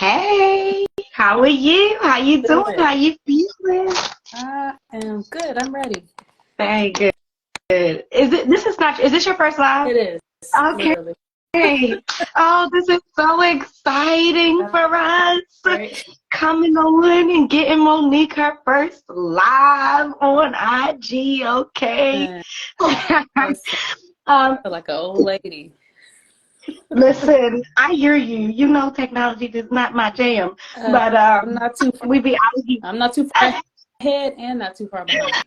Hey, how are you? How you doing? Good. How you feeling? I am good. I'm ready. Very good. Is this your first live? It is, Okay. literally. Oh, this is so exciting Uh, for us. right? Coming on and getting Monique her first live on IG, okay? And listen, um, I feel like an old lady. Listen, I hear you. You know technology is not my jam. Uh, But I'm not too far, we be out here. I'm not too far ahead and not too far behind.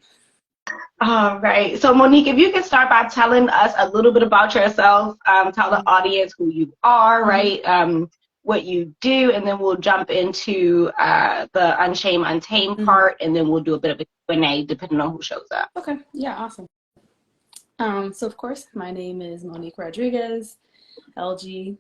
All right. So, Monique, if you can start by telling us a little bit about yourself, tell the audience who you are, Mhm. right? What you do, and then we'll jump into the Unshame, Untame Mhm. part, and then we'll do a bit of a Q&A depending on who shows up. Okay. Yeah, awesome. So of course, my name is Monique Rodriguez, LG,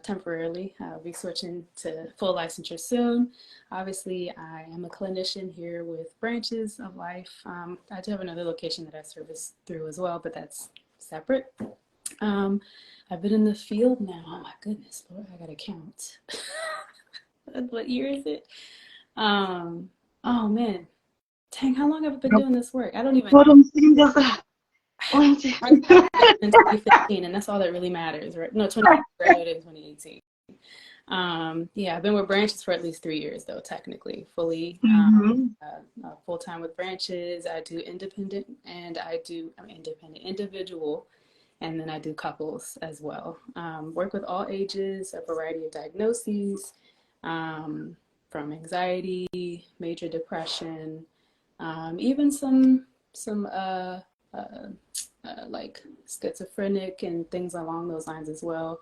temporarily. I'll be switching to full licensure soon. Obviously, I am a clinician here with Branches of Life. I do have another location that I service through as well, but that's separate. Um, I've been in the field now. Oh my goodness, Lord, I gotta count. What year is it? Um, oh man, dang, how long have I been doing this work? I don't even Put know. them fingers up. I graduated in 2015, and that's all that really matters, right? No, 20 graduated in 2018. Yeah, I've been with Branches for at least 3 years, though, technically, fully Mhm. full time with Branches. I do independent, and I'm independent individual, and then I do couples as well. Work with all ages, a variety of diagnoses, um, from anxiety, major depression, even some like schizophrenic and things along those lines as well.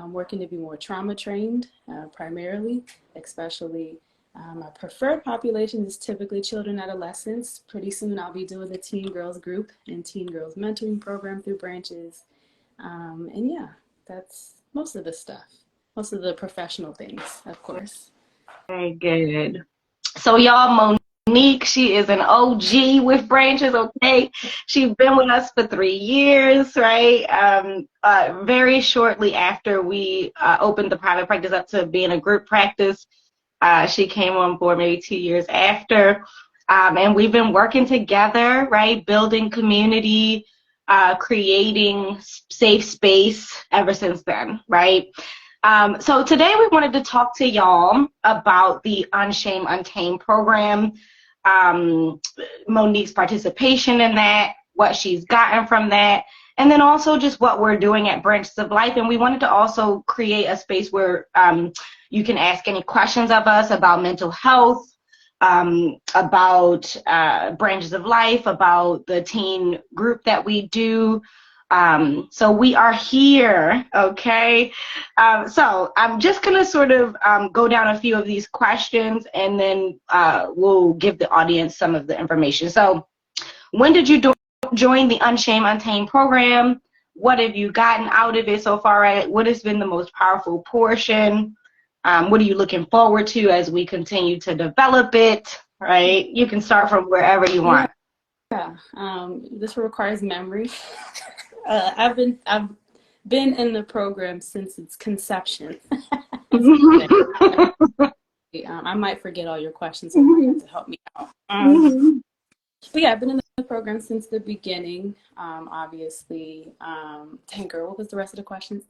Working to be more trauma trained, primarily, especially. My preferred population is typically children, adolescents. Pretty soon I'll be doing the teen girls group and teen girls mentoring program through Branches. And yeah, that's most of the stuff, most of the professional things, of course. Very good. So y'all, Monique, she is an OG with Branches, okay? She's been with us for 3 years, right? Very shortly after we opened the private practice up to being a group practice, she came on board maybe 2 years after. And we've been working together, right? Building community, creating safe space ever since then, right? So today we wanted to talk to y'all about the Unshame, Untame program, um, Monique's participation in that, what she's gotten from that, and then also just what we're doing at Branches of Life. And we wanted to also create a space where you can ask any questions of us about mental health, about Branches of Life, about the teen group that we do. So we are here, okay? So I'm just going to sort of go down a few of these questions, and then we'll give the audience some of the information. So when did you join the Unshame Untamed program? What have you gotten out of it so far? Right? What has been the most powerful portion? What are you looking forward to as we continue to develop it? Right? You can start from wherever you Yeah, want. this requires memory. I've been in the program since its conception. I might forget all your questions, so you might have to help me out. But yeah, I've been in the program since the beginning. Obviously, dang girl, what was the rest of the questions?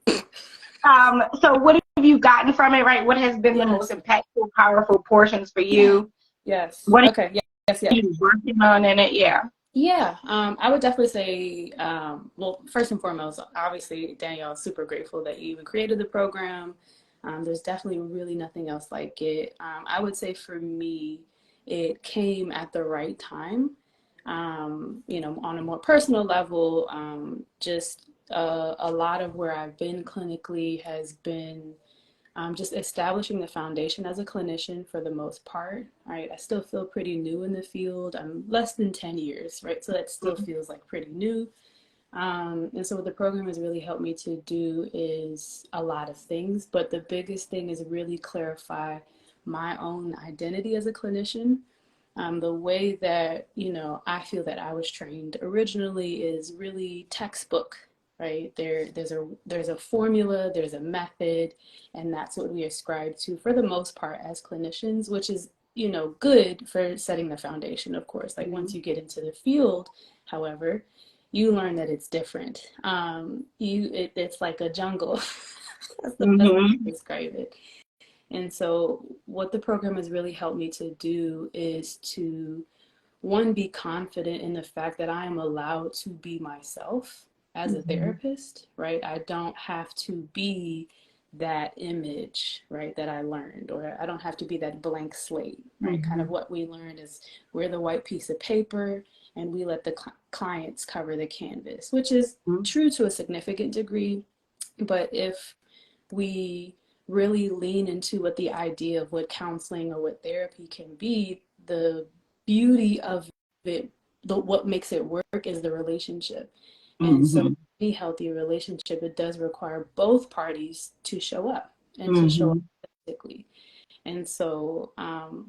So what have you gotten from it, right? What has been the most Yes. impactful, powerful portions for Yeah. you? Yes. What are Okay. Yes. Yes. you working on in it? Yeah. Yeah. I would definitely say, well, first and foremost, obviously, Danielle, super grateful that you even created the program. There's definitely really nothing else like it. I would say for me, it came at the right time. On a more personal level, just a lot of where I've been clinically has been just establishing the foundation as a clinician for the most part, right? I still feel pretty new in the field. I'm less than 10 years, right? So that still feels like pretty new. And so what the program has really helped me to do is a lot of things, but the biggest thing is really clarify my own identity as a clinician. The way that, I feel that I was trained originally is really textbook, right? There's a formula, there's a method, and that's what we ascribe to for the most part as clinicians, which is, you know, good for setting the foundation, of course. Like once you get into the field, however, you learn that it's different. It's like a jungle. That's the best way to describe it. And so what the program has really helped me to do is to, one, be confident in the fact that I am allowed to be myself as a therapist, right? I don't have to be that image, right, that I learned, or I don't have to be that blank slate, right? Kind of what we learned is we're the white piece of paper and we let the clients cover the canvas, which is true to a significant degree. But if we really lean into what the idea of what counseling or what therapy can be, the beauty of it, what makes it work is the relationship. And so any healthy relationship, it does require both parties to show up and to show up authentically. And so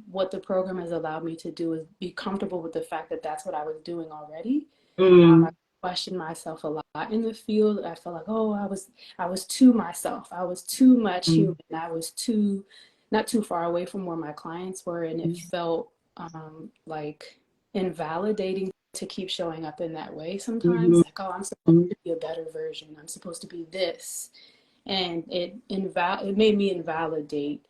what the program has allowed me to do is be comfortable with the fact that that's what I was doing already. I questioned myself a lot in the field. I felt like, oh, I was too myself. I was too much human. I was not too far away from where my clients were. And it felt like invalidating to keep showing up in that way sometimes. Like, oh, I'm supposed to be a better version. I'm supposed to be this. And it made me invalidate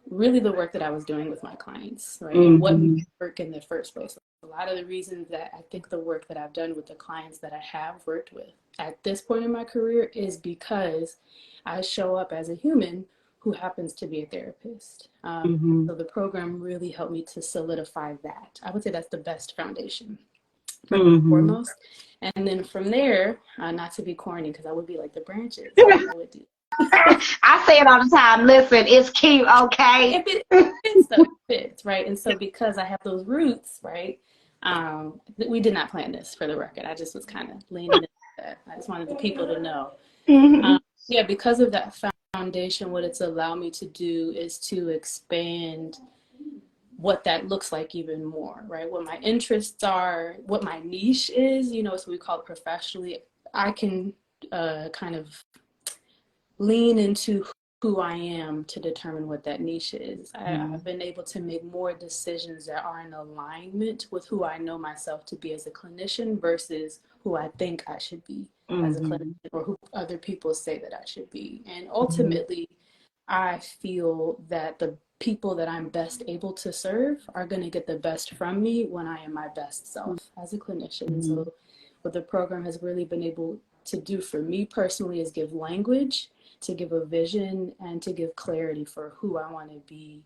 really the work that I was doing with my clients, right? And what made it work in the first place. A lot of the reasons that I think the work that I've done with the clients that I have worked with at this point in my career is because I show up as a human who happens to be a therapist. So the program really helped me to solidify that. I would say that's the best foundation, first and foremost. And then from there, not to be corny, because I would be like the branches. I would do. I say it all the time. Listen, it's cute, okay? If it fits, though, it fits, right? And so because I have those roots, right, we did not plan this, for the record. I just was kind of leaning into that. I just wanted the people to know. Yeah, because of that foundation, what it's allowed me to do is to expand what that looks like even more, right? What my interests are, what my niche is, you know, so we call it professionally. I can kind of lean into who I am to determine what that niche is. I've been able to make more decisions that are in alignment with who I know myself to be as a clinician versus who I think I should be as a clinician, or who other people say that I should be. And ultimately, I feel that the people that I'm best able to serve are going to get the best from me when I am my best self as a clinician. And so what the program has really been able to do for me personally is give language, to give a vision, and to give clarity for who I want to be,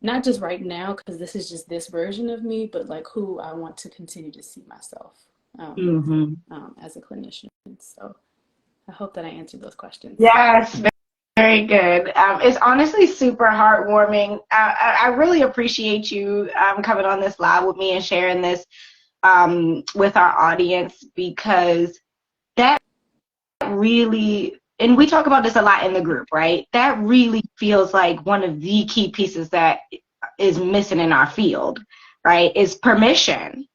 not just right now, because this is just this version of me, but like who I want to continue to see myself as a clinician. So I hope that I answered those questions. Yes, very good. It's honestly super heartwarming. I really appreciate you coming on this live with me and sharing this with our audience, because that really, and we talk about this a lot in the group, right? That really feels like one of the key pieces that is missing in our field, right? Is permission,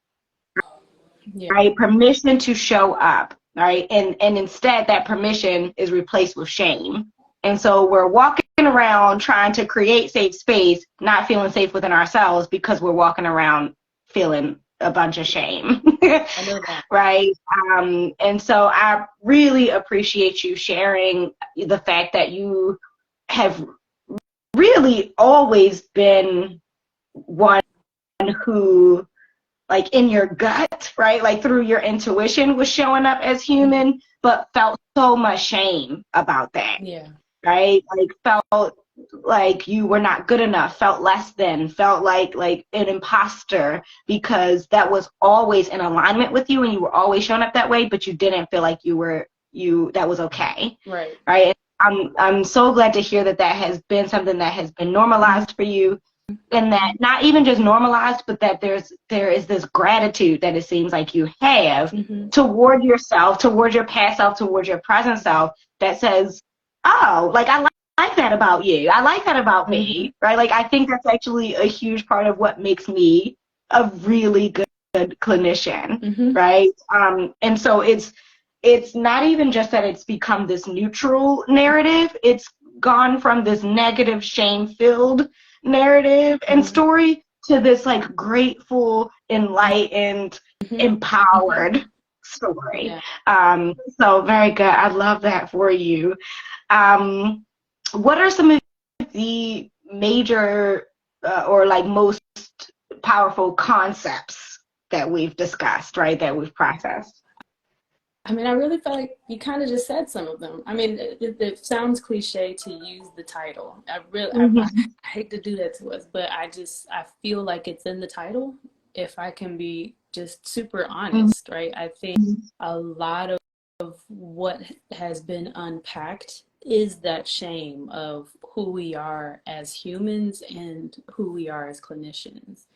right? Permission to show up, right? And instead that permission is replaced with shame. And so we're walking around trying to create safe space, not feeling safe within ourselves because we're walking around feeling a bunch of shame. I know that. Right. And so I really appreciate you sharing the fact that you have really always been one who, like, in your gut, right, like through your intuition, was showing up as human, but felt so much shame about that. Yeah. Right. Like felt like you were not good enough, felt less than, felt like an imposter, because that was always in alignment with you and you were always showing up that way, but you didn't feel like that was okay. Right. I'm so glad to hear that has been something that has been normalized for you, and that not even just normalized, but that there is this gratitude that it seems like you have toward yourself, toward your past self, toward your present self, that says, oh, like I like that about you. I like that about me, right? Like I think that's actually a huge part of what makes me a really good clinician, right? And so it's it's not even just that it's become this neutral narrative, it's gone from this negative, shame-filled narrative and story to this like grateful, enlightened, empowered story. Yeah. So very good. I love that for you. What are some of the major or like most powerful concepts that we've discussed, right? That we've processed? I mean, I really felt like you kind of just said some of them. I mean, it sounds cliche to use the title. I hate to do that to us, but I feel like it's in the title. If I can be just super honest, right? I think a lot of what has been unpacked is that shame of who we are as humans and who we are as clinicians.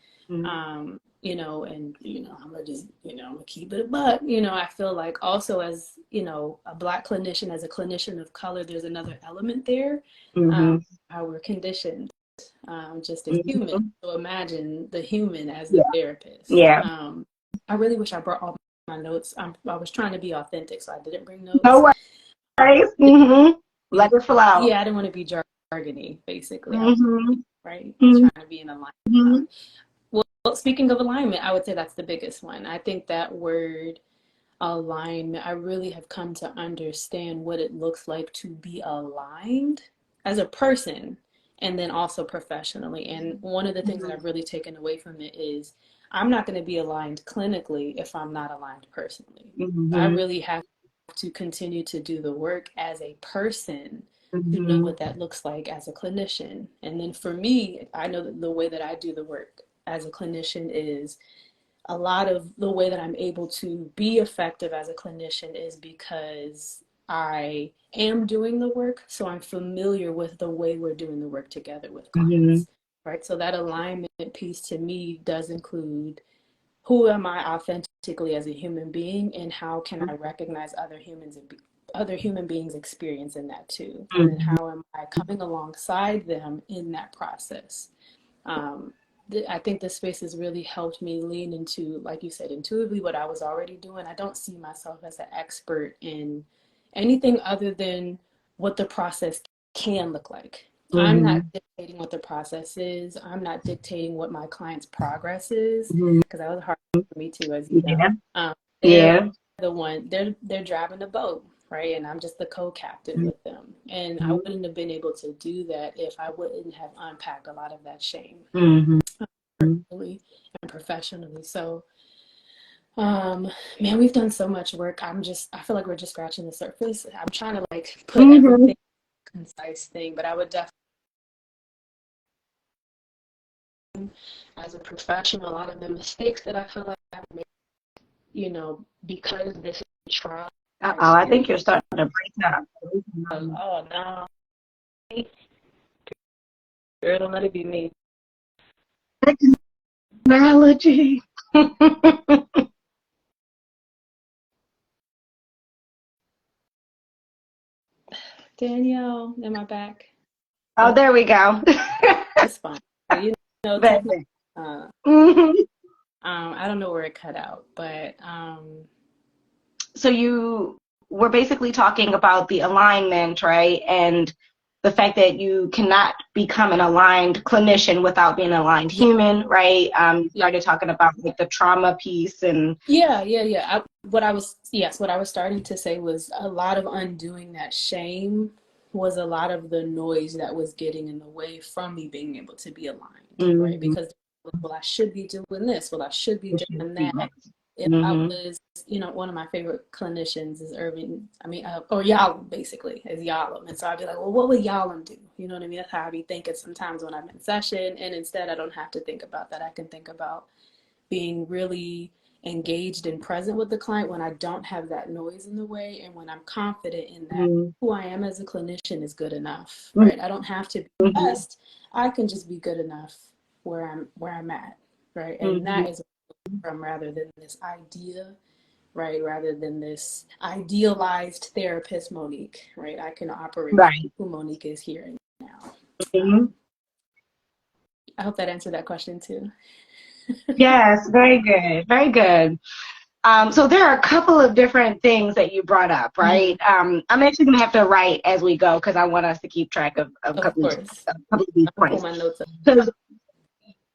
You know, and, you know, I'm gonna just, you know, I'm gonna keep it a buck. You know, I feel like also as, you know, a Black clinician, as a clinician of color, there's another element there, how we're conditioned just as human. So imagine the human as a therapist. I really wish I brought all my notes. I was trying to be authentic, so I didn't bring notes. No worries. Let it flow out. Yeah, I didn't want to be jargony, basically. Right? Trying to be in alignment. Well, speaking of alignment, I would say that's the biggest one. I think that word alignment, I really have come to understand what it looks like to be aligned as a person and then also professionally. And one of the things that I've really taken away from it is I'm not going to be aligned clinically if I'm not aligned personally. I really have to continue to do the work as a person to know what that looks like as a clinician. And then for me, I know that the way that I do the work as a clinician is a lot of the way that I'm able to be effective as a clinician is because I am doing the work, so I'm familiar with the way we're doing the work together with clients, right? So that alignment piece to me does include who am I authentically as a human being, and how can I recognize other human beings' experience in that too, and how am I coming alongside them in that process. I think this space has really helped me lean into, like you said, intuitively what I was already doing. I don't see myself as an expert in anything other than what the process can look like. I'm not dictating what the process is. I'm not dictating what my client's progress is, because that was hard for me too, as you know. They're the one, they're driving the boat, right? And I'm just the co-captain with them. And I wouldn't have been able to do that if I wouldn't have unpacked a lot of that shame. Personally and professionally. So man, we've done so much work. I feel like we're just scratching the surface. I'm trying to like put everything in a concise thing, but I would definitely, as a professional, a lot of the mistakes that I feel like I've made, you know, because this is a trial. I think you're starting to break up. Oh no. Girl, don't let it be me. Technology. Danielle, am I back? Oh, there we go. It's fine. You know, I don't know where it cut out, but so you were basically talking about the alignment, right? And the fact that you cannot become an aligned clinician without being an aligned human, right? You started talking about like the trauma piece and what I was starting to say was a lot of undoing that shame was a lot of the noise that was getting in the way from me being able to be aligned, right? Because, well, I should be doing this. Well, I should be doing that. If I was, you know, one of my favorite clinicians is or Yalom, basically, is Yalom. And so I'd be like, well, what would Yalom do? You know what I mean? That's how I be thinking sometimes when I'm in session. And instead, I don't have to think about that. I can think about being really engaged and present with the client when I don't have that noise in the way, and when I'm confident in that who I am as a clinician is good enough, right? I don't have to be the best. I can just be good enough where I'm at, right? And that is from, rather than this idea, right? Rather than this idealized therapist Monique, right? I can operate who Monique is here and now. I hope that answered that question too. Yes, very good. Very good. So there are a couple of different things that you brought up, right? I'm actually going to have to write as we go because I want us to keep track of a couple of these I'll pull points. my notes up. Because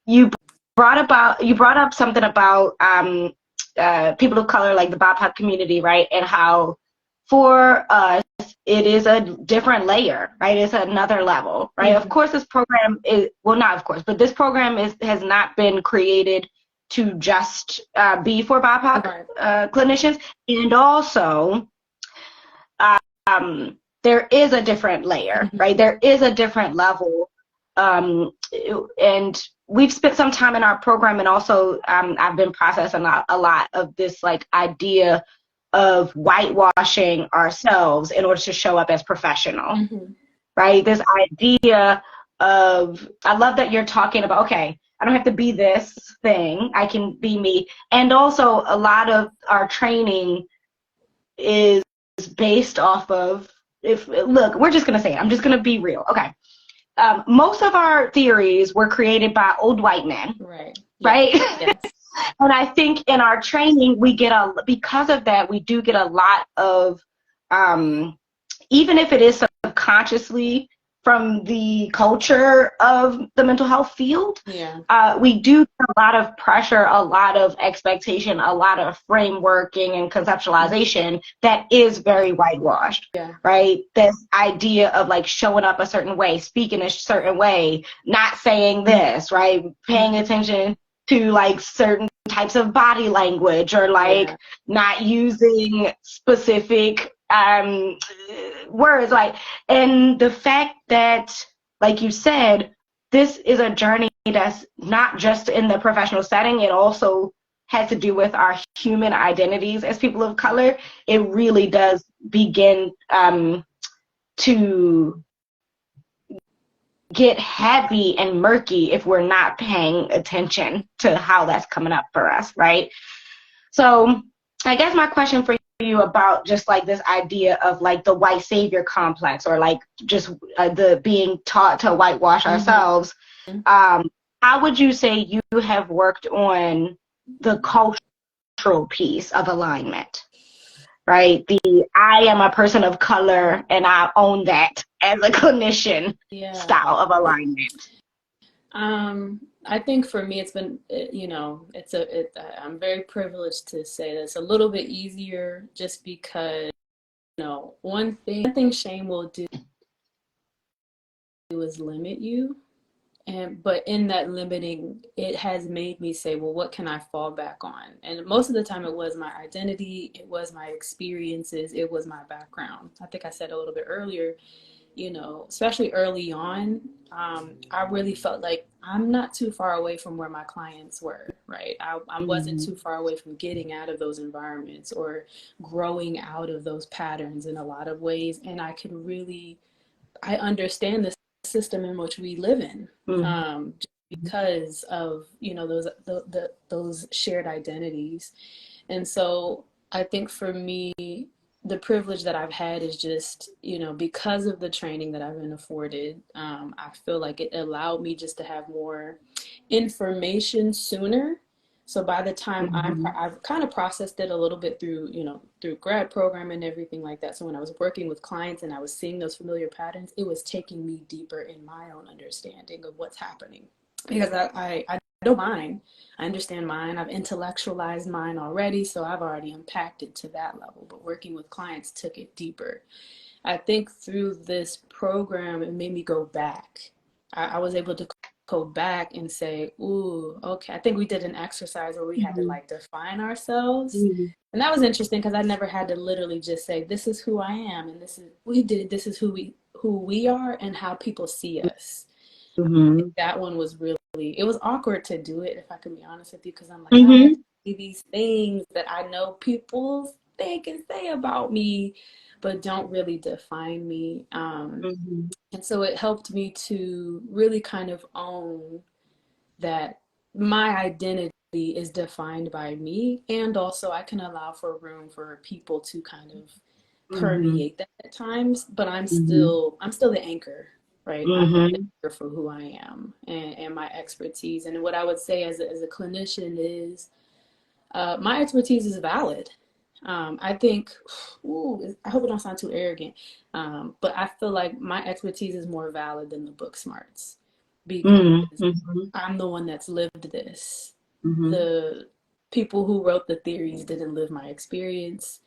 you brought up something about people of color, like the BIPOC community, right? And how for us it is a different layer, right? It's another level, right? Of course, this program is, well, not of course, but this program has not been created to just be for BIPOC clinicians. And also, there is a different layer, right? There is a different level. And we've spent some time in our program, and also I've been processing a lot of this like idea of whitewashing ourselves in order to show up as professional, right? This idea of, I love that you're talking about, okay, I don't have to be this thing, I can be me. And also a lot of our training is based off of, look, we're just going to say it, I'm just going to be real. Okay. Most of our theories were created by old white men, right? Yes. And I think in our training, because of that, we do get a lot of, even if it is subconsciously from the culture of the mental health field, we do get a lot of pressure, a lot of expectation, a lot of frameworking and conceptualization that is very whitewashed, right? This idea of like showing up a certain way, speaking a certain way, not saying this, right? Paying attention to like certain types of body language, or like not using specific words, like, and the fact that, like you said, this is a journey that's not just in the professional setting, it also has to do with our human identities as people of color. It really does begin to get heavy and murky if we're not paying attention to how that's coming up for us, right? So I guess my question for you about just like this idea of like the white savior complex, or like just the being taught to whitewash ourselves, how would you say you have worked on the cultural piece of alignment, right? I am a person of color and I own that as a clinician style of alignment. I think for me, it's been, I'm very privileged to say that it's a little bit easier just because, one thing shame will do is limit you. But in that limiting, it has made me say, well, what can I fall back on? And most of the time it was my identity, it was my experiences, it was my background. I think I said a little bit earlier, especially early on, I really felt like I'm not too far away from where my clients were, right? I wasn't too far away from getting out of those environments or growing out of those patterns in a lot of ways. And I understand the system in which we live in, because of, those shared identities. And so I think for me, the privilege that I've had is just, because of the training that I've been afforded, I feel like it allowed me just to have more information sooner. So by the time I've kind of processed it a little bit through grad program and everything like that. So when I was working with clients and I was seeing those familiar patterns, it was taking me deeper in my own understanding of what's happening. Because I know mine, I understand mine, I've intellectualized mine already, so I've already unpacked it to that level. But working with clients took it deeper. I think through this program, it made me go back. I was able to go back and say, ooh, okay, I think we did an exercise where we had to like define ourselves. And that was interesting because I never had to literally just say, this is who I am, and this is who we are and how people see us. That one was really, it was awkward to do it, if I can be honest with you, because I'm like, I have to see these things that I know people think and say about me, but don't really define me. And so it helped me to really kind of own that my identity is defined by me, and also I can allow for room for people to kind of permeate that at times, but I'm still the anchor, right? I'm the anchor for who I am and my expertise. And what I would say as a clinician is, My expertise is valid. I think, I hope it don't sound too arrogant, but I feel like my expertise is more valid than the book smarts because I'm the one that's lived this. The people who wrote the theories didn't live my experience.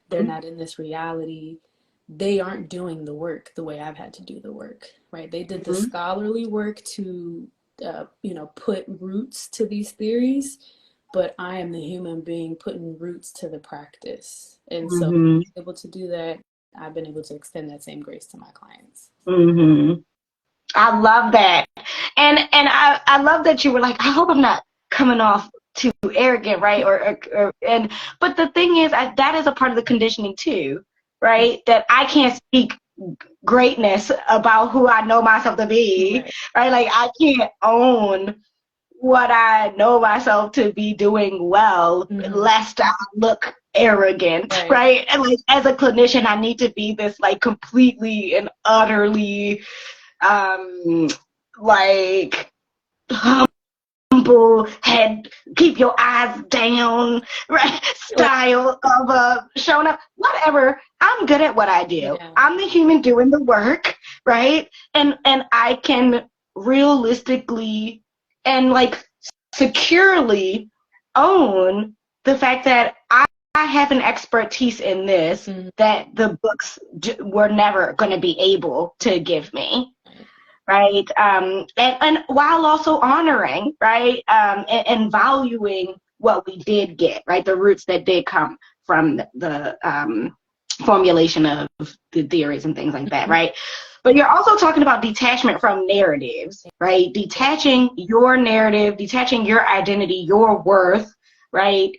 They're not in this reality. They aren't doing the work the way I've had to do the work, right? They did the scholarly work to, put roots to these theories, but I am the human being putting roots to the practice. And so being able to do that, I've been able to extend that same grace to my clients. I love that. And I love that you were like, I hope I'm not coming off too arrogant, right? But the thing is, that is a part of the conditioning too, right? That I can't speak greatness about who I know myself to be, right? Like I can't own what I know myself to be doing well, lest I look arrogant, right? And like as a clinician, I need to be this like completely and utterly like humble head, keep your eyes down, right? Style of showing up, whatever. I'm good at what I do. I'm the human doing the work, right? And I can realistically and like securely own the fact that I have an expertise in this that the books were never going to be able to give me, right? And while also honoring, right, and valuing what we did get, right, the roots that did come from the formulation of the theories and things like that, right? But you're also talking about detachment from narratives, right? Detaching your narrative, detaching your identity, your worth, right,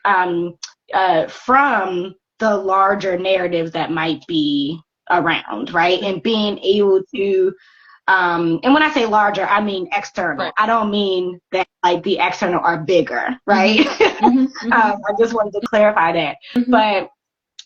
from the larger narratives that might be around, right? And being able to, and when I say larger, I mean external. Right. I don't mean that like the external are bigger, right? I just wanted to clarify that. But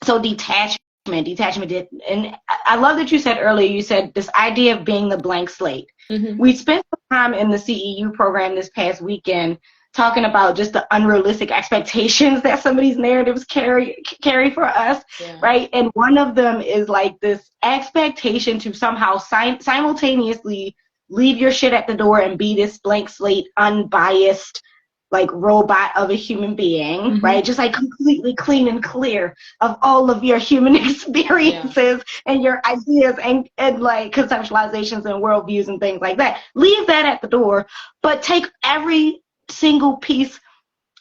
so detachment, and I love that you said earlier, you said this idea of being the blank slate. We spent some time in the CEU program this past weekend talking about just the unrealistic expectations that some of these narratives carry for us, right? And one of them is like this expectation to somehow simultaneously leave your shit at the door and be this blank slate, unbiased, like robot of a human being, right? Just like completely clean and clear of all of your human experiences and your ideas and like conceptualizations and worldviews and things like that. Leave that at the door, but take every single piece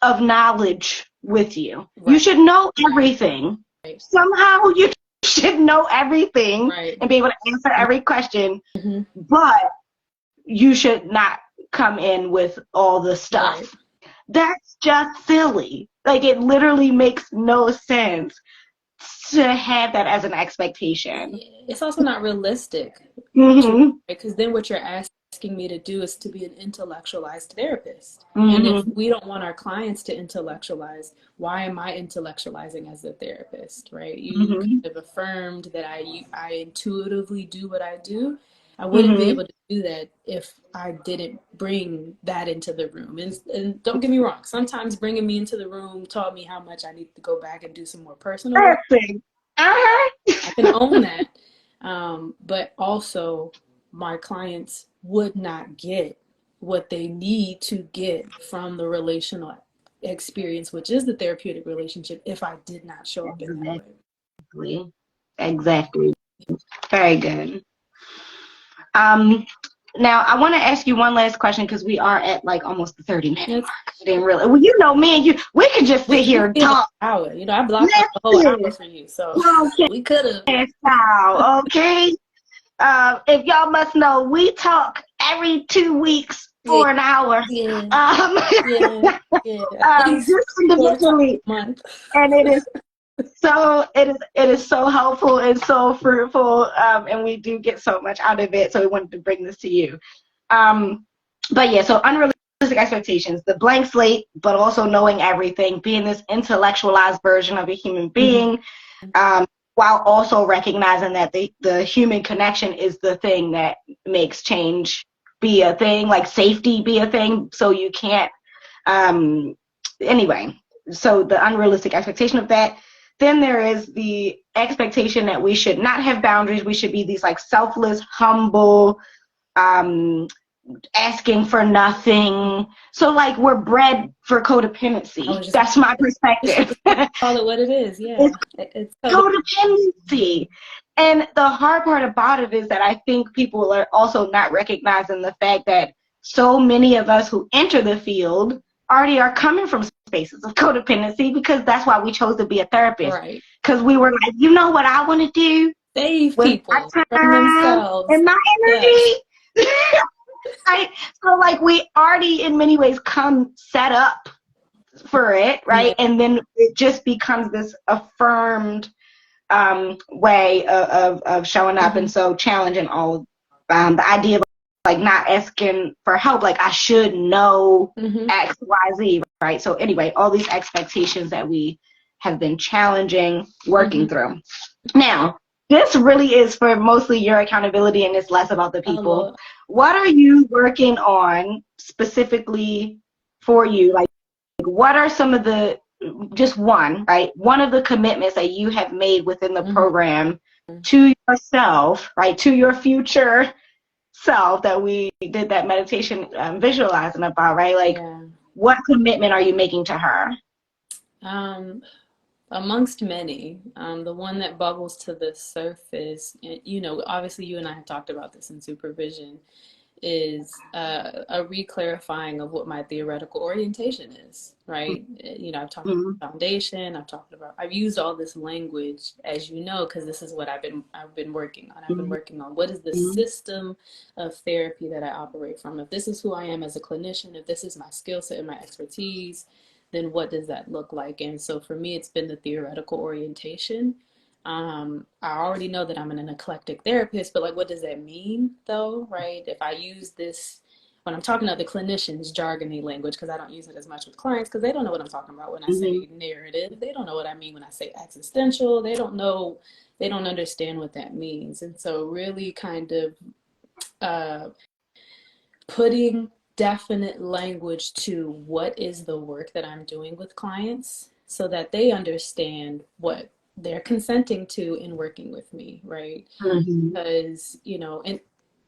of knowledge with you. You should know everything. Somehow you should know everything and be able to answer every question, but you should not come in with all the stuff. That's just silly. Like it literally makes no sense to have that as an expectation. It's also not realistic, because then what you're asking me to do is to be an intellectualized therapist. And if we don't want our clients to intellectualize, why am I intellectualizing as a therapist, right? You kind of affirmed that I intuitively do what I do. I wouldn't be able to do that if I didn't bring that into the room. And don't get me wrong, sometimes bringing me into the room taught me how much I need to go back and do some more personal work. I can own that. But also, my clients would not get what they need to get from the relational experience, which is the therapeutic relationship, if I did not show up in that way. Exactly. Very good. Now I want to ask you one last question because we are at like almost the 30-minute mark. I didn't really. Well, you know, me and you, we could just sit here and talk. Hour. You know, I blocked the whole hour for you, so we could have. Okay. If y'all must know, we talk every 2 weeks for an hour. Just individually, and it is. So it is so helpful and so fruitful, and we do get so much out of it. So we wanted to bring this to you. But yeah, so unrealistic expectations, the blank slate, but also knowing everything, being this intellectualized version of a human being, while also recognizing that the human connection is the thing that makes change be a thing, like safety be a thing. So you can't. Anyway. so the unrealistic expectation of that. Then there is the expectation that we should not have boundaries. We should be these like selfless, humble, asking for nothing. So like we're bred for codependency. That's my perspective. Call it what it is. Yeah. It's codependency. And the hard part about it is that I think people are also not recognizing the fact that so many of us who enter the field already are coming from spaces of codependency, because that's why we chose to be a therapist. Right. Because we were like, you know what I want to do? Save people from themselves. And my energy. Yes. Right? So like we already in many ways come set up for it, right? Yeah. And then it just becomes this affirmed way of showing up. And so challenging all the idea of like not asking for help, like I should know X, Y, Z, right? So anyway, all these expectations that we have been challenging, working through. Now, this really is for mostly your accountability, and it's less about the people. What are you working on specifically for you? Like, what are some of the, just one, right? One of the commitments that you have made within the program to yourself, right? To your future self that we did that meditation visualizing about, right? Like, what commitment are you making to her? Amongst many, the one that bubbles to the surface, you know, obviously you and I have talked about this in supervision, is a re-clarifying of what my theoretical orientation is, right? You know, I've talked about foundation, I've used all this language, as you know, because this is what I've been working on. I've been working on what is the system of therapy that I operate from. If this is who I am as a clinician, if this is my skill set and my expertise, then what does that look like? And so for me, it's been the theoretical orientation. I already know that I'm an eclectic therapist, but like, what does that mean though, right? If I use this, when I'm talking to the clinicians, jargony language, because I don't use it as much with clients, because they don't know what I'm talking about when I say narrative. They don't know what I mean when I say existential. They don't understand what that means. And so really kind of putting definite language to what is the work that I'm doing with clients so that they understand what they're consenting to in working with me, right? Because, you know, and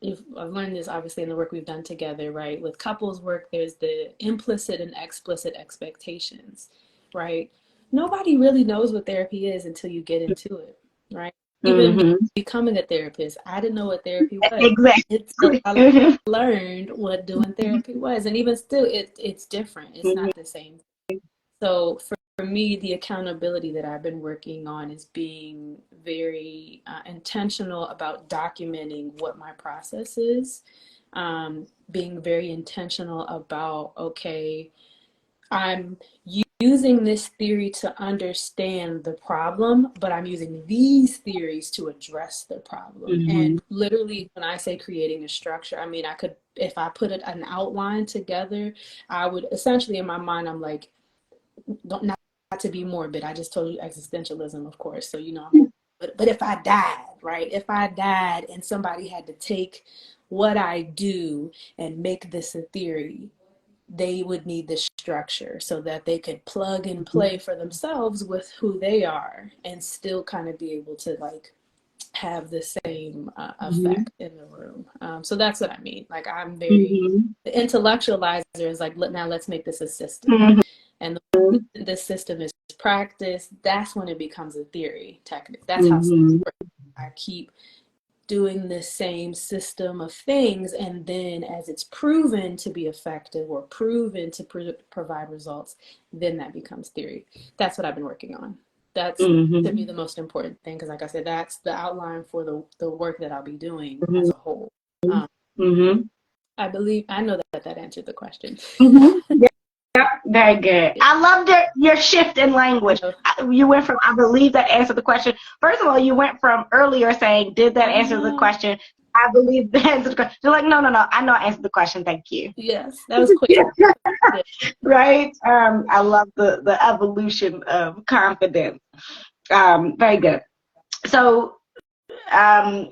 I've learned this obviously in the work we've done together, right? With couples work, there's the implicit and explicit expectations, right? Nobody really knows what therapy is until you get into it, right? Even becoming a therapist, I didn't know what therapy was. Exactly. I learned what doing therapy was. And even still, it's different. It's not the same. So for me, the accountability that I've been working on is being very intentional about documenting what my process is, being very intentional about, okay, I'm using this theory to understand the problem, but I'm using these theories to address the problem. And literally, when I say creating a structure, I mean, I could, if I put an outline together, I would essentially in my mind, I'm like, not to be morbid, I just told you existentialism, of course. So, you know, but if I died, right? If I died and somebody had to take what I do and make this a theory, they would need the structure so that they could plug and play for themselves with who they are and still kind of be able to like have the same effect in the room. So that's what I mean. Like I'm very, the intellectualizer is like, now let's make this a system. And the system is practice. That's when it becomes a theory technique. That's how I keep doing the same system of things, and then as it's proven to be effective or proven to provide results, then that becomes theory. That's what I've been working on. That's to me the most important thing, because like I said, that's the outline for the work that I'll be doing as a whole. I know that answered the question. Yep, very good. I loved your shift in language. You went from, I believe that answered the question. First of all, you went from earlier saying, did that answer the question? I believe that answered the question. You're like, no, I know I answered the question. Thank you. Yes, that was quick. Right? I love the evolution of confidence. Very good. So I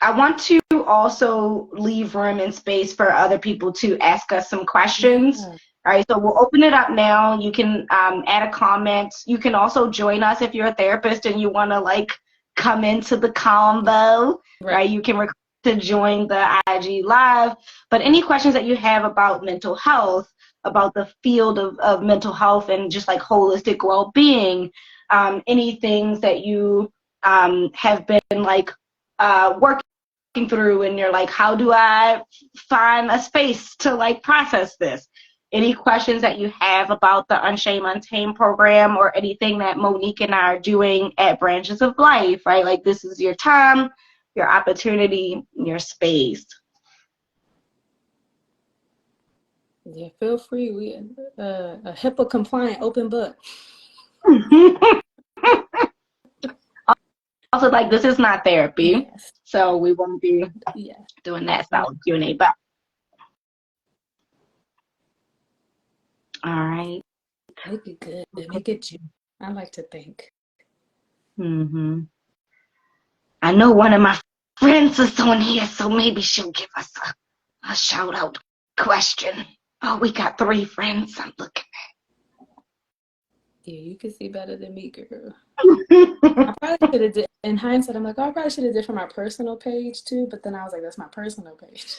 want to also leave room and space for other people to ask us some questions. All right, so we'll open it up now. You can add a comment. You can also join us if you're a therapist and you want to like come into the combo, right? You can request to join the IG live. But any questions that you have about mental health, about the field of mental health and just like holistic well-being, any things that you have been like working through and you're like, how do I find a space to like process this? Any questions that you have about the Unshame, Untame program or anything that Monique and I are doing at Branches of Life, right? Like this is your time, your opportunity, your space. Yeah, feel free. We a HIPAA compliant open book. Also, like this is not therapy, yes. So we won't be doing that style Q&A. But all right, make it good. Make it you. I like to think. I know one of my friends is on here, so maybe she'll give us a shout out question. Oh, we got 3 friends. I'm looking at. Yeah, you can see better than me, girl. I probably should have did. In hindsight, I'm like, oh, I probably should have did for my personal page too. But then I was like, that's my personal page.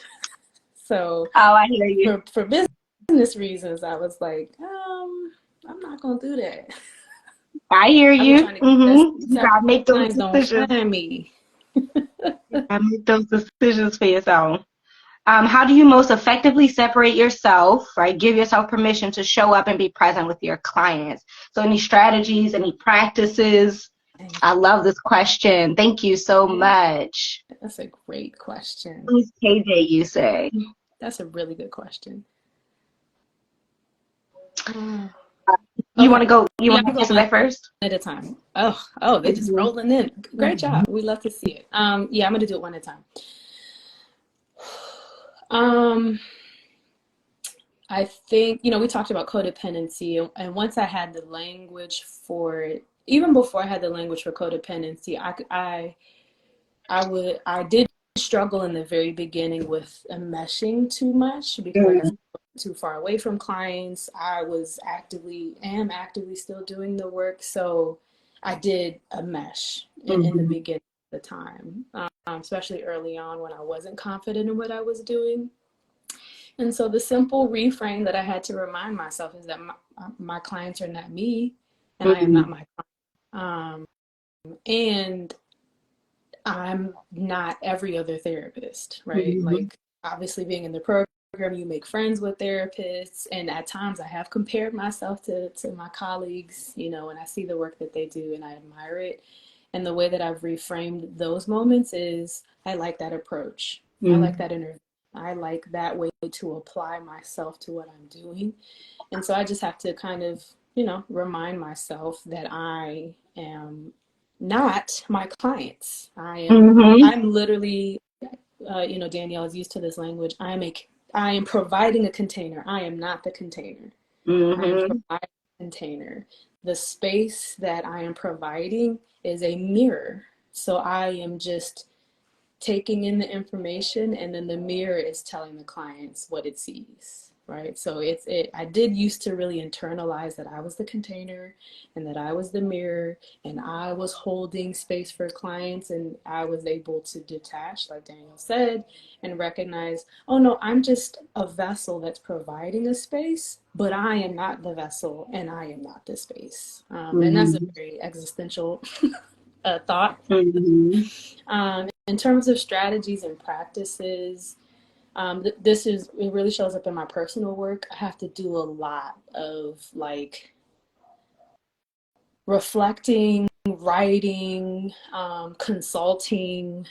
So, oh, I hear you. For business reasons, I was like, I'm not gonna do that. I hear you. You gotta make those decisions. Don't find me. You gotta make those decisions for yourself. How do you most effectively separate yourself, right? Give yourself permission to show up and be present with your clients. So any strategies, any practices? I love this question. Thank you so much. That's a great question. Who's KJ, you say? That's a really good question. You want to go? You want to answer that first? At a time. Oh, they're just rolling in. Great job. We love to see it. Yeah, I'm gonna do it one at a time. I think, we talked about codependency, and once I had the language for it, even before I had the language for codependency, I did struggle in the very beginning with enmeshing too much because too far away from clients. I am actively still doing the work. So I did enmesh in the beginning of the time, especially early on when I wasn't confident in what I was doing. And so the simple reframe that I had to remind myself is that my clients are not me, and I am not my client. And I'm not every other therapist, right? Like, obviously being in the program, you make friends with therapists. And at times I have compared myself to my colleagues, and I see the work that they do and I admire it. And the way that I've reframed those moments is I like that approach. I like that interview. I like that way to apply myself to what I'm doing. And so I just have to kind of, remind myself that I am not my clients. I'm literally, Danielle is used to this language. I am providing a container. I am not the container. I am providing a container. The space that I am providing is a mirror. So I am just taking in the information, and then the mirror is telling the clients what it sees, right? So I did used to really internalize that I was the container and that I was the mirror and I was holding space for clients, and I was able to detach, like Danielle said, and recognize, oh no, I'm just a vessel that's providing a space, but I am not the vessel and I am not the space. And that's a very existential thought. In terms of strategies and practices, it really shows up in my personal work. I have to do a lot of like reflecting, writing, consulting,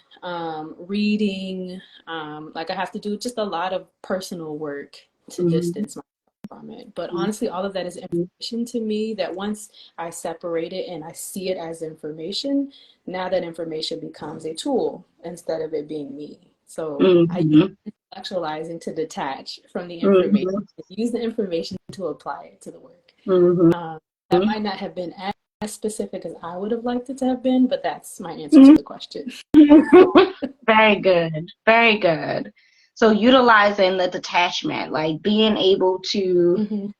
reading. Like I have to do just a lot of personal work to distance myself from it. But honestly, all of that is information to me that once I separate it and I see it as information, now that information becomes a tool instead of it being me. So I use intellectualizing to detach from the information, use the information to apply it to the work. That might not have been as specific as I would have liked it to have been, but that's my answer to the question. Very good. Very good. So utilizing the detachment, like being able to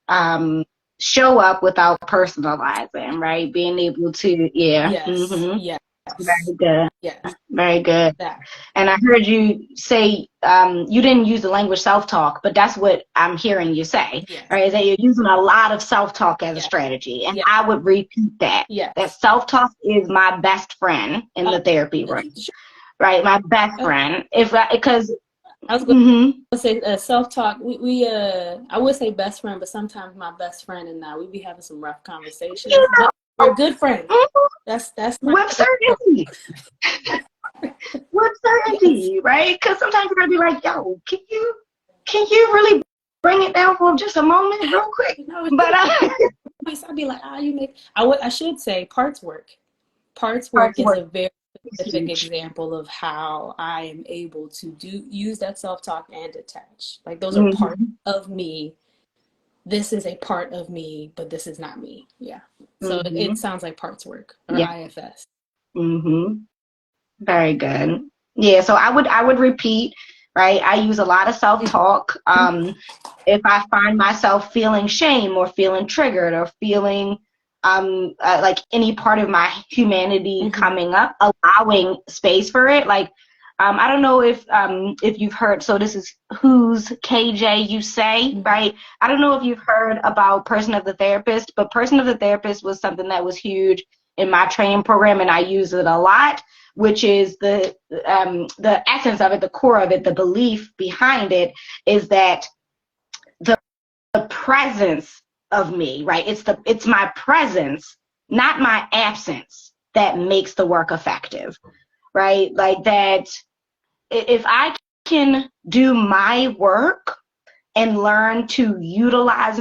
show up without personalizing, right? Being able to, yeah. Yes. Yes. Very good. Yes. Very good. That. And I heard you say you didn't use the language self-talk, but that's what I'm hearing you say, Yes. right? Is that you're using a lot of self-talk as a Yes. strategy. And Yes. I would repeat that. Yes. That self-talk is my best friend in the therapy room, right? My best friend. Because I was going to say self-talk. I would say best friend, but sometimes my best friend and I, we be having some rough conversations. But we're good friends. That's with certainty. With certainty, yes. Right? Because sometimes you're gonna be like, "Yo, can you really bring it down for just a moment, real quick?" But I'd be like, I should say parts work. Parts work is a very specific example of how I am able to use that self-talk and detach. Like those are parts of me. This is a part of me, but this is not me. Yeah. So it sounds like parts work or IFS. Very good. Yeah. So I would repeat, right? I use a lot of self-talk. If I find myself feeling shame or feeling triggered or feeling like any part of my humanity coming up, allowing space for it. Like, I don't know if you've heard, so this is who's KJ you say, right? I don't know if you've heard about Person of the Therapist, but Person of the Therapist was something that was huge in my training program, and I use it a lot, which is the essence of it, the core of it, the belief behind it is that the presence of me, right? It's my presence, not my absence, that makes the work effective, right? Like that if I can do my work and learn to utilize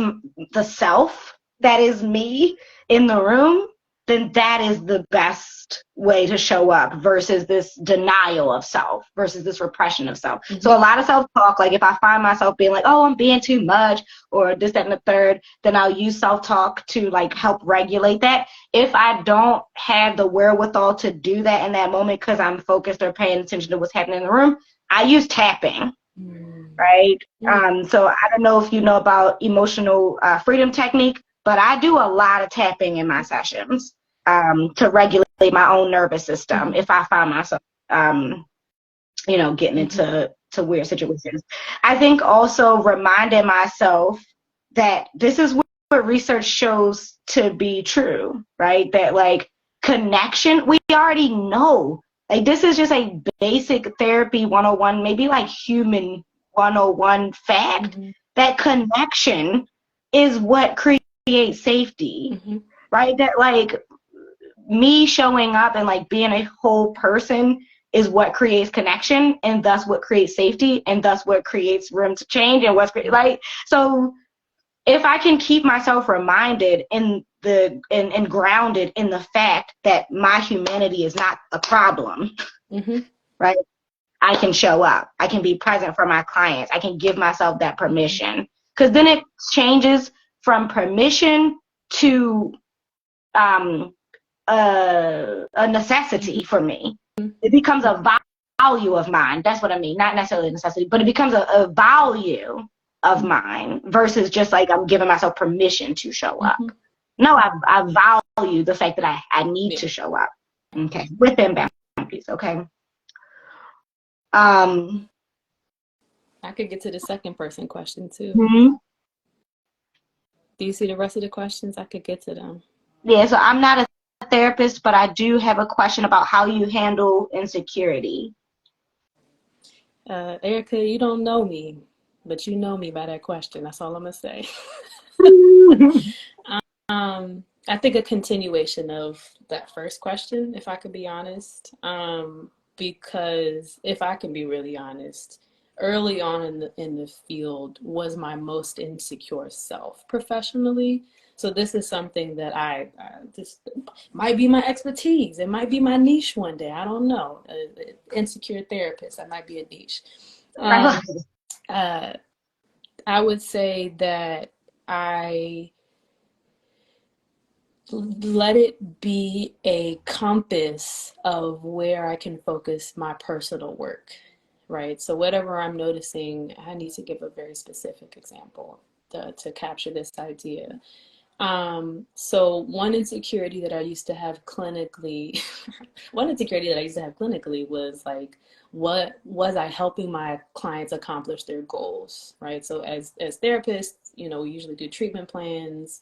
the self that is me in the room, then that is the best way to show up versus this denial of self, versus this repression of self. So a lot of self-talk, like if I find myself being like, oh, I'm being too much or this, that, and the third, then I'll use self-talk to like help regulate that. If I don't have the wherewithal to do that in that moment because I'm focused or paying attention to what's happening in the room, I use tapping. Right. So I don't know if you know about emotional freedom technique, but I do a lot of tapping in my sessions to regulate my own nervous system if I find myself, getting into weird situations. I think also reminding myself that this is what research shows to be true, right? That like connection, we already know. Like this is just a basic therapy 101, maybe like human 101 fact that connection is what creates safety, right? That like me showing up and like being a whole person is what creates connection, and thus what creates safety, and thus what creates room to change, and what's like, so if I can keep myself reminded and grounded in the fact that my humanity is not a problem, right? I can show up. I can be present for my clients. I can give myself that permission. Because then it changes from permission to a necessity for me. It becomes a value of mine. That's what I mean. Not necessarily a necessity, but it becomes a value of mine versus just like I'm giving myself permission to show up. No, I value the fact that I need to show up. Okay. Within boundaries. Okay. I could get to the second person question too. Do you see the rest of the questions? I could get to them. Yeah, so I'm not a therapist, but I do have a question about how you handle insecurity. Erica, you don't know me, but you know me by that question. That's all I'm gonna say. I think a continuation of that first question, if I could be honest, because if I can be really honest, early on in the field was my most insecure self professionally. So this is something that I just might be my expertise. It might be my niche one day. I don't know. Insecure therapist. That might be a niche. I would say that I let it be a compass of where I can focus my personal work, right? So whatever I'm noticing, I need to give a very specific example to capture this idea. So one insecurity that I used to have clinically, was like, what was I helping my clients accomplish their goals, right? So as therapists, we usually do treatment plans.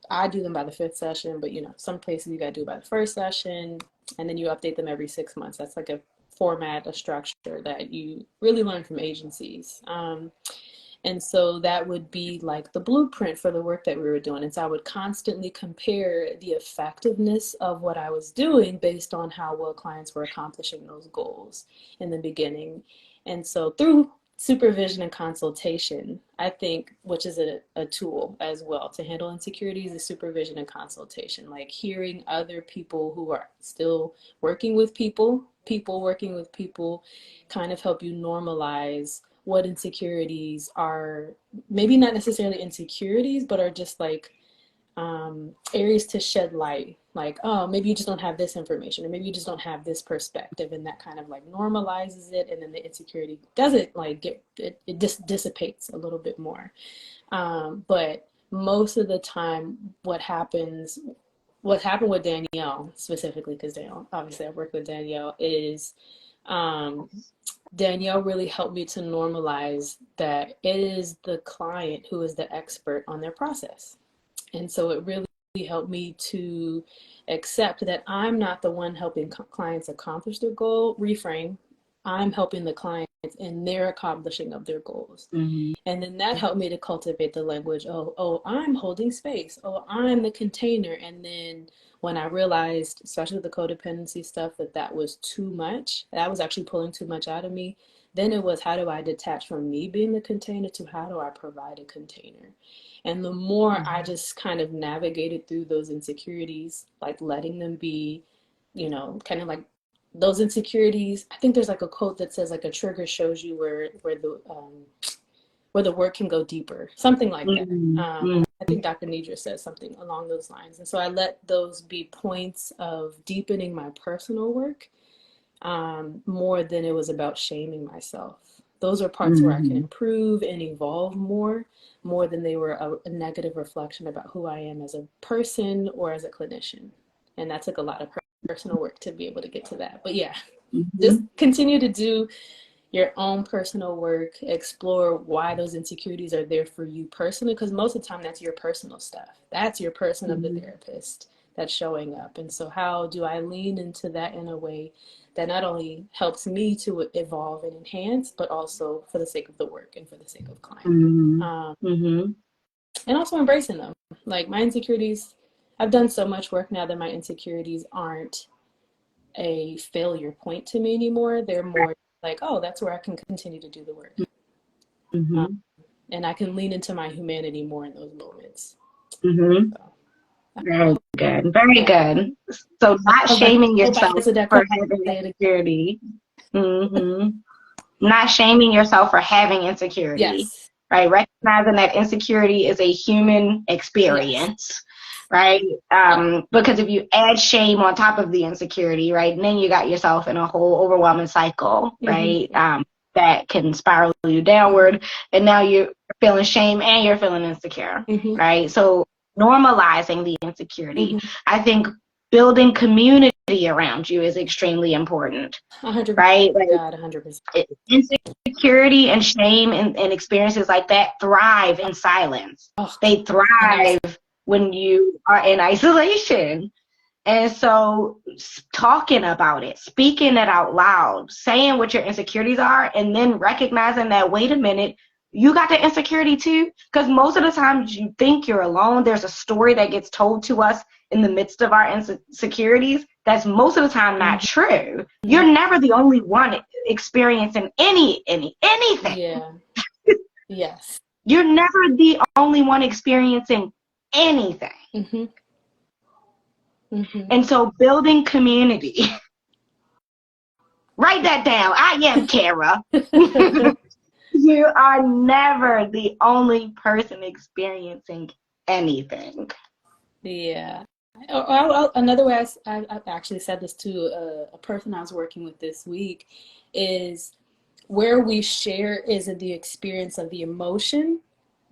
I do them by the 5th session, but some places you gotta do it by the 1st session, and then you update them every 6 months. That's like a format, a structure that you really learn from agencies. And so that would be like the blueprint for the work that we were doing. And so I would constantly compare the effectiveness of what I was doing based on how well clients were accomplishing those goals in the beginning. And so through supervision and consultation, I think, which is a tool as well to handle insecurities, is supervision and consultation, like hearing other people who are still working with people working with people, kind of help you normalize what insecurities are, maybe not necessarily insecurities, but are just like areas to shed light, like, oh, maybe you just don't have this information, or maybe you just don't have this perspective, and that kind of like normalizes it, and then the insecurity doesn't like it just dissipates a little bit more. But most of the time, what happened with Danielle specifically, because obviously I work with Danielle, is Danielle really helped me to normalize that it is the client who is the expert on their process. And so it really helped me to accept that I'm not the one helping clients accomplish their goal. Reframe, I'm helping the clients in their accomplishing of their goals. Mm-hmm. And then that helped me to cultivate the language, oh, I'm holding space. Oh, I'm the container. And then when I realized, especially with the codependency stuff, that was too much, that was actually pulling too much out of me, then it was, how do I detach from me being the container to how do I provide a container? And the more I just kind of navigated through those insecurities, like letting them be, kind of like those insecurities. I think there's like a quote that says like a trigger shows you where the work can go deeper, something like that. I think Dr. Nidra says something along those lines. And so I let those be points of deepening my personal work more than it was about shaming myself. Those are parts where I can improve and evolve more than they were a negative reflection about who I am as a person or as a clinician. And that took a lot of personal work to be able to get to that. But yeah, just continue to do your own personal work, explore why those insecurities are there for you personally, because most of the time that's your personal stuff. That's your person of the therapist that's showing up. And so how do I lean into that in a way that not only helps me to evolve and enhance, but also for the sake of the work and for the sake of client. And also embracing them. Like my insecurities, I've done so much work now that my insecurities aren't a failure point to me anymore. They're more like, oh, that's where I can continue to do the work. And I can lean into my humanity more in those moments. So, very good. Very good. So not shaming yourself for having insecurity. Not shaming yourself for having insecurity. Yes. Right? Recognizing that insecurity is a human experience. Yes. Right? Because if you add shame on top of the insecurity, right, and then you got yourself in a whole overwhelming cycle, right? That can spiral you downward, and now you're feeling shame and you're feeling insecure, right? So normalizing the insecurity, I think building community around you is extremely important, 100%, right? Like, God, 100%. Insecurity and shame and experiences like that thrive in silence. They thrive when you are in isolation. And so talking about it, speaking it out loud, saying what your insecurities are, and then recognizing that, wait a minute, you got the insecurity too? Because most of the times you think you're alone. There's a story that gets told to us in the midst of our insecurities that's most of the time not true. You're never the only one experiencing anything. Yeah. Yes. You're never the only one experiencing anything. And so building community. Write that down. I am Tara. You are never the only person experiencing anything. Yeah. Another way I actually said this to a person I was working with this week is where we share isn't the experience of the emotion,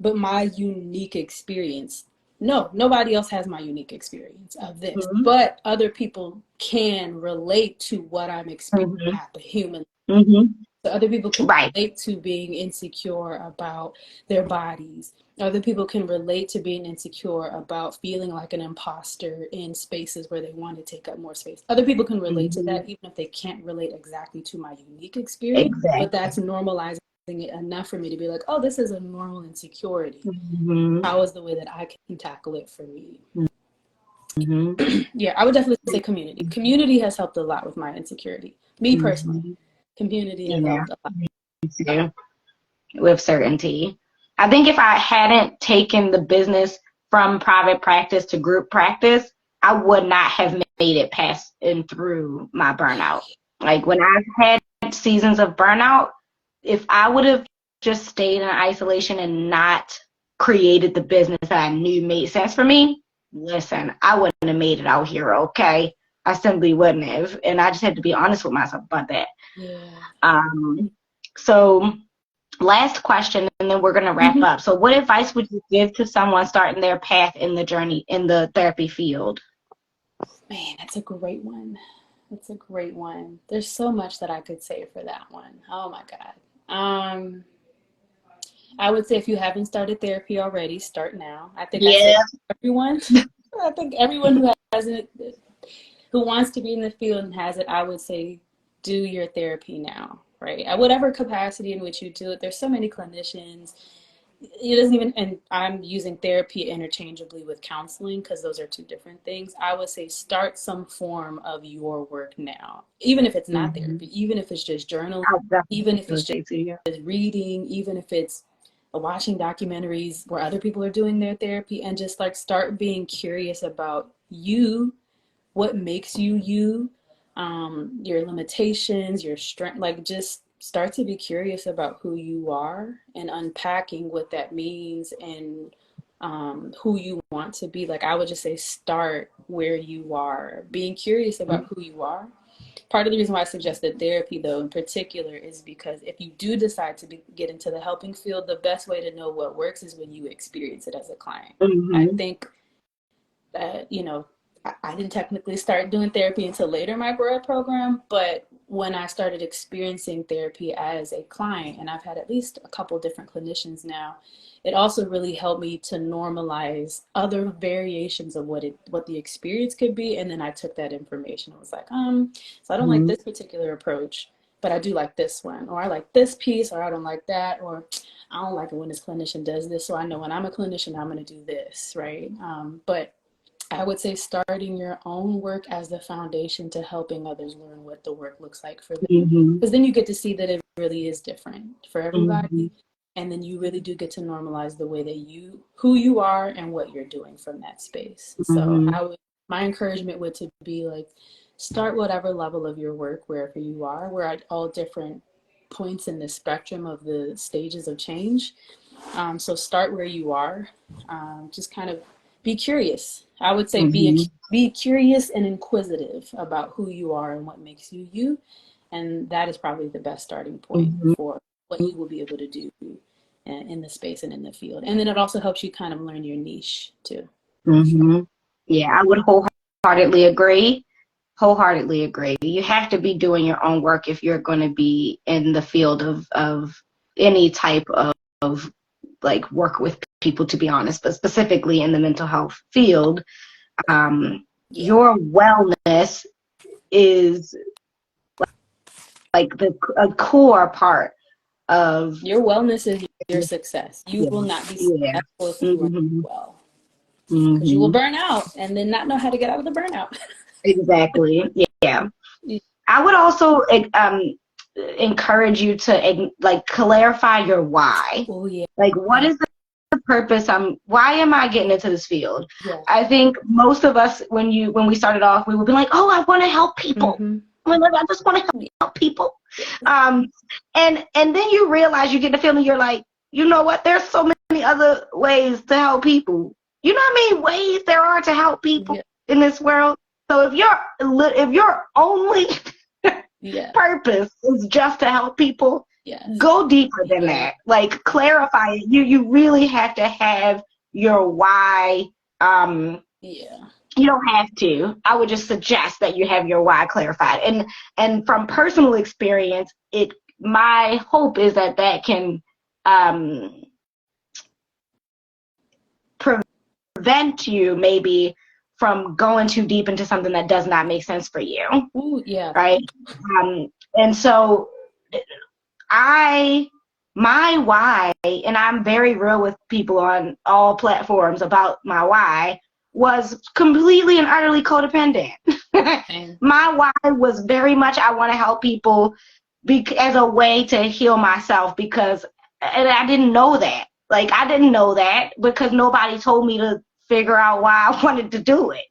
but my unique experience. No, nobody else has my unique experience of this, Mm-hmm. but other people can relate to what I'm experiencing Mm-hmm. at the human. Mm-hmm. So other people can Right. relate to being insecure about their bodies. Other people can relate to being insecure about feeling like an imposter in spaces where they want to take up more space. Other people can relate to Mm-hmm. that even if they can't relate exactly to my unique experience, Exactly. but that's normalizing it enough for me to be like, oh, this is a normal insecurity. Mm-hmm. How is the way that I can tackle it for me? Mm-hmm. Yeah, I would definitely say community. Community has helped a lot with my insecurity. Me personally, Mm-hmm. community has Yeah. helped a lot. Too, with certainty. I think if I hadn't taken the business from private practice to group practice, I would not have made it past and through my burnout. Like when I've had seasons of burnout, if I would have just stayed in isolation and not created the business that I knew made sense for me, listen, I wouldn't have made it out here, okay? I simply wouldn't have. And I just had to be honest with myself about that. Yeah. So last question, and then we're going to wrap up. So what advice would you give to someone starting their path in the journey in the therapy field? Man, that's a great one. That's a great one. There's so much that I could say for that one. Oh my God. I would say if you haven't started therapy already, start now. I think I said everyone. I think everyone who hasn't, who wants to be in the field and has it, I would say do your therapy now, right? At whatever capacity in which you do it. There's so many clinicians. It doesn't even, and I'm using therapy interchangeably with counseling because those are two different things. I would say start some form of your work now, even if it's not therapy, even if it's just journaling, even if it's just reading, even if it's watching documentaries where other people are doing their therapy, and just like start being curious about you, what makes you you, your limitations, your strength, like just start to be curious about who you are and unpacking what that means and who you want to be. Like I would just say start where you are, being curious about who you are. Part of the reason why I suggested therapy, though, in particular, is because if you do decide to get into the helping field, the best way to know what works is when you experience it as a client. I think that, you know, I didn't technically start doing therapy until later in my grad program, but when I started experiencing therapy as a client, and I've had at least a couple different clinicians now, it also really helped me to normalize other variations of what the experience could be. And then I took that information and was like, so I don't like this particular approach, but I do like this one, or I like this piece, or I don't like that, or I don't like it when this clinician does this, so I know when I'm a clinician, I'm going to do this, right? But I would say starting your own work as the foundation to helping others learn what the work looks like for them. Because then you get to see that it really is different for everybody. And then you really do get to normalize the way that who you are and what you're doing from that space. So my encouragement would to be like, start whatever level of your work, wherever you are. We're at all different points in the spectrum of the stages of change. So start where you are. Just kind of be curious. I would say be curious and inquisitive about who you are and what makes you you. And that is probably the best starting point for what you will be able to do in the space and in the field. And then it also helps you kind of learn your niche too. Yeah, I would wholeheartedly agree. You have to be doing your own work if you're going to be in the field of any type of like work with people, to be honest, but specifically in the mental health field. Your wellness is like a core part of your wellness is your success. You will not be successful if you are well, because you will burn out and then not know how to get out of the burnout. Exactly. Yeah. I would also encourage you to like clarify your why. Oh yeah. Like, what is the purpose? Why am I getting into this field? Yeah. I think most of us, when we started off, we would be like, oh, I want to help people. I just want to help people. And then you realize you get the feeling, you're like, you know what? There's so many other ways to help people. You know how many ways there are to help people in this world? So if your only purpose is just to help people, Yes. go deeper than that. Like, clarify it. You really have to have your why. You don't have to. I would just suggest that you have your why clarified. And from personal experience, my hope is that can prevent you maybe from going too deep into something that does not make sense for you. Ooh, yeah. Right. And so my why, and I'm very real with people on all platforms about my why, was completely and utterly codependent. My why was very much, I want to help people as a way to heal myself, and I didn't know that. Like, I didn't know that because nobody told me to figure out why I wanted to do it.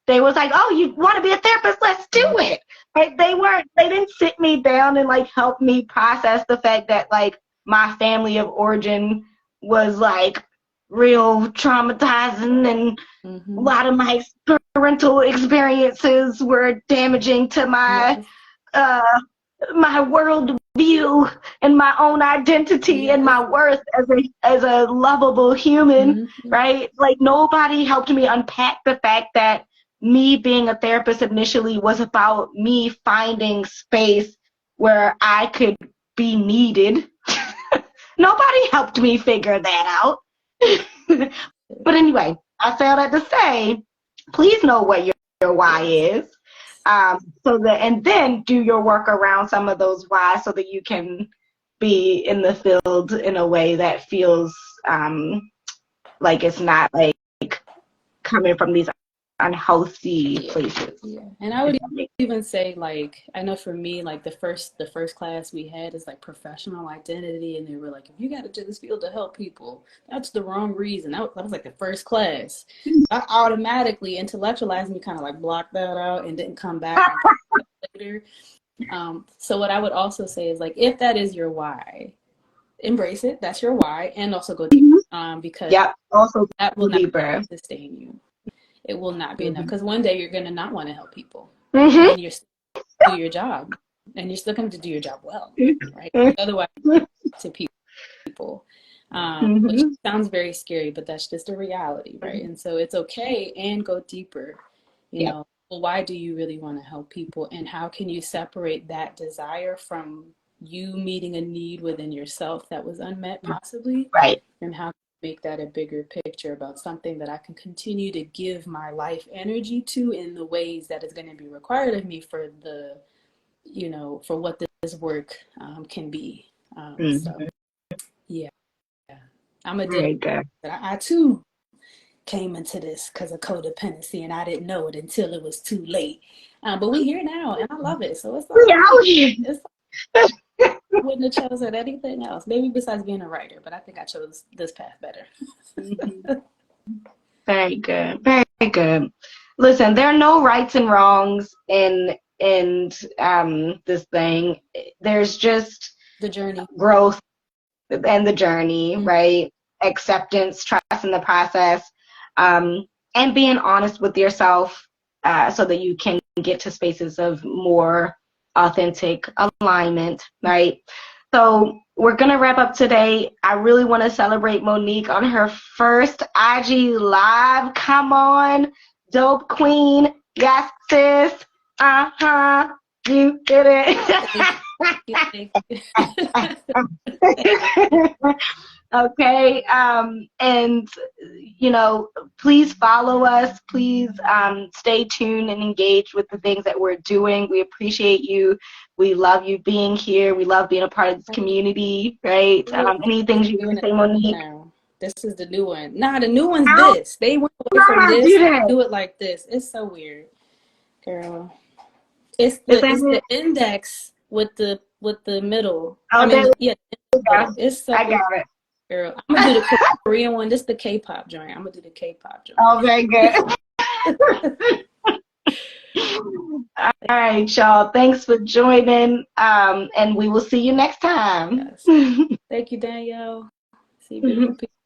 They was like, oh, you want to be a therapist? Let's do it. Like, they didn't sit me down and like help me process the fact that like my family of origin was like real traumatizing, and a lot of my parental experiences were damaging to my my world view and my own identity and my worth as a lovable human, right? Like, nobody helped me unpack the fact that me being a therapist initially was about me finding space where I could be needed. Nobody helped me figure that out. But anyway, I say all that to say, please know what your why is. And then do your work around some of those whys so that you can be in the field in a way that feels like it's not like coming from these unhealthy places. And I would even say, like, I know for me, like the first class we had is like professional identity, and they were like, if you got into this field to help people, that's the wrong reason. That was like the first class. I automatically intellectualized me, kind of like blocked that out and didn't come back later. So what I would also say is, like, if that is your why, embrace it. That's your why, and also go deeper, because also that will not sustain you. It will not be enough, because one day you're going to not want to help people, and you're still do your job, and you're still going to do your job well, right? Otherwise, to people, which sounds very scary, but that's just a reality, right? And so it's okay, and go deeper. You know, well, why do you really want to help people, and how can you separate that desire from you meeting a need within yourself that was unmet, possibly, right? And how make that a bigger picture about something that I can continue to give my life energy to in the ways that is going to be required of me for the, you know, for what this work can be. So, I'm a good. I too came into this because of codependency, and I didn't know it until it was too late. But we're here now, and I love it. So it's like, I wouldn't have chosen anything else, maybe besides being a writer, but I think I chose this path better. Very good. Very good. Listen, there are no rights and wrongs in this thing. There's just the journey, growth, and the journey, right? Acceptance, trust in the process, and being honest with yourself, so that you can get to spaces of more authentic alignment, right? So we're going to wrap up today. I really want to celebrate Monique on her first IG Live. Come on, dope queen. Yes, sis. You did it. Okay, and you know, please follow us. Please stay tuned and engage with the things that we're doing. We appreciate you. We love you being here. We love being a part of this community, right? Any things you want to say, Monique? No, this is the new one. Nah, the new one's this. They went away from this. Do it like this. It's so weird, girl. It's the index with the middle. Oh, it's so. I got it. Girl, I'm gonna do the Korean one. This is the K-pop joint. I'm gonna do the K-pop joint. Oh, very good. All right, y'all. Thanks for joining. And we will see you next time. Yes. Thank you, Danielle. See you, beautiful people.